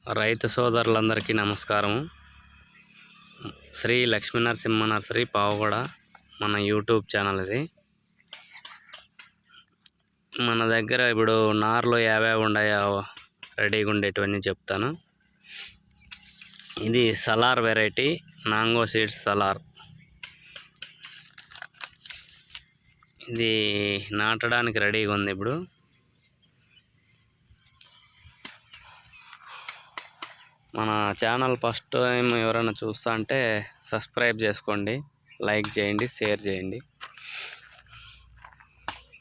రైతు సోదరులందరికీ నమస్కారం. శ్రీ లక్ష్మీ నరసింహ నర్సరీ పావుగూడ మన యూట్యూబ్ ఛానల్ ఇది. మన దగ్గర ఇప్పుడు నార్లు యాభై ఉన్నాయో రెడీగా ఉండేటివన్నీ చెప్తాను. ఇది సలార్ వెరైటీ, నాంగో సీడ్స్ సలార్. ఇది నాటడానికి రెడీగా ఉంది. ఇప్పుడు మన ఛానల్ ఫస్ట్ టైం ఎవరైనా చూస్తా అంటే సబ్స్క్రైబ్ చేసుకోండి, లైక్ చేయండి, షేర్ చేయండి.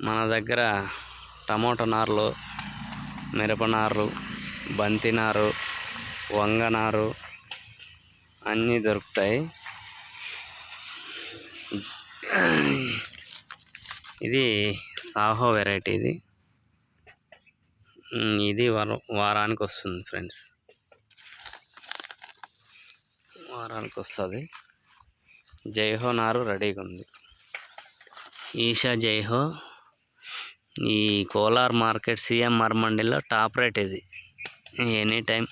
మన దగ్గర టమోటా నార్లు, మిరప నారు, బంతి నారు, వంగ నారు అన్నీ దొరుకుతాయి. ఇది సాహో వెరైటీ. ఇది వారానికి వస్తుంది ఫ్రెండ్స్, వారానికి వస్తుంది. జైహో నారు రెడీగా ఉంది. ఈషా జైహో ఈ కోలార్ మార్కెట్ సిఎంఆర్ మండీలో టాప్ రేట్. ఇది ఎనీ టైం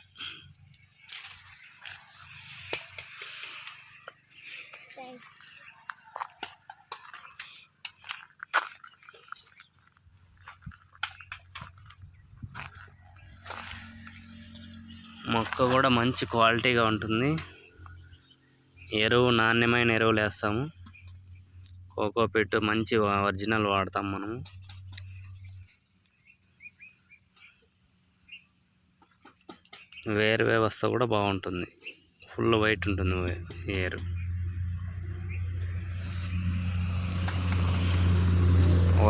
మొక్క కూడా మంచి క్వాలిటీగా ఉంటుంది. నాణ్యమైన ఎరువులు వేస్తాము. కోకోపీట్ మంచి ఒరిజినల్ వాడతాం మనము. వేరు వ్యవస్థ కూడా బాగుంటుంది, ఫుల్ వైట్ ఉంటుంది ఏరు.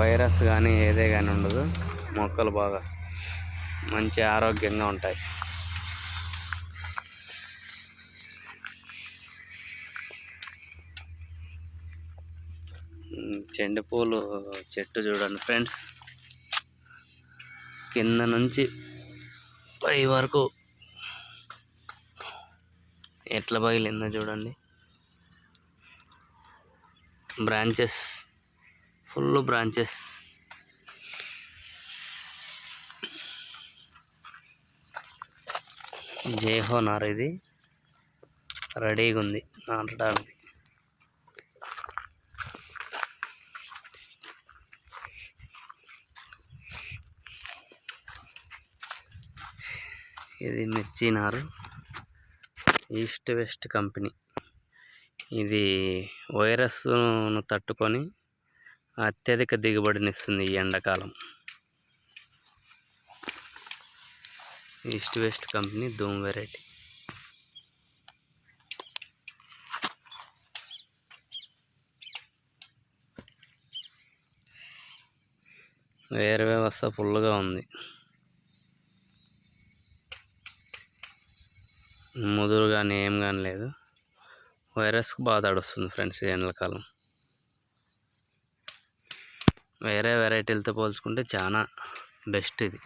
వైరస్ కానీ ఏదే కానీ ఉండదు. మొక్కలు బాగా మంచి ఆరోగ్యంగా ఉంటాయి. చెండు పూలు చెట్టు చూడండి ఫ్రెండ్స్, కింద నుంచి పై వరకు ఎట్లా పగిలిందో చూడండి. Branches, full branches. జైహో నార్ ఇది రెడీగా ఉంది నాటడానికి. ఇది మిర్చి నారు, ఈస్ట్ వెస్ట్ కంపెనీ. ఇది వైరస్ను తట్టుకొని అత్యధిక దిగుబడినిస్తుంది ఈ ఎండాకాలం. ఈస్ట్ వెస్ట్ కంపెనీ ధూమ్ వెరైటీ. వేరు వ్యవస్థ ఫుల్గా ఉంది. ముదురు కానీ ఏం కానీ లేదు. వైరస్కి బాగా తడుస్తుంది ఫ్రెండ్స్ ఈ ఎండాకాలం. వేరే వెరైటీలతో పోల్చుకుంటే చాలా బెస్ట్ ఇది.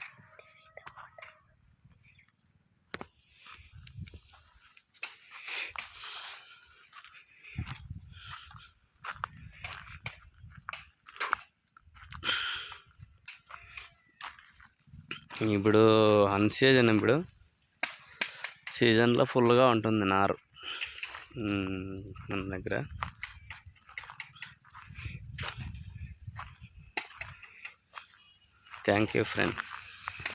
ఇప్పుడు అన్సీజన్, ఇప్పుడు సీజన్లో ఫుల్గా ఉంటుంది నారు మన దగ్గర. Thank you friends.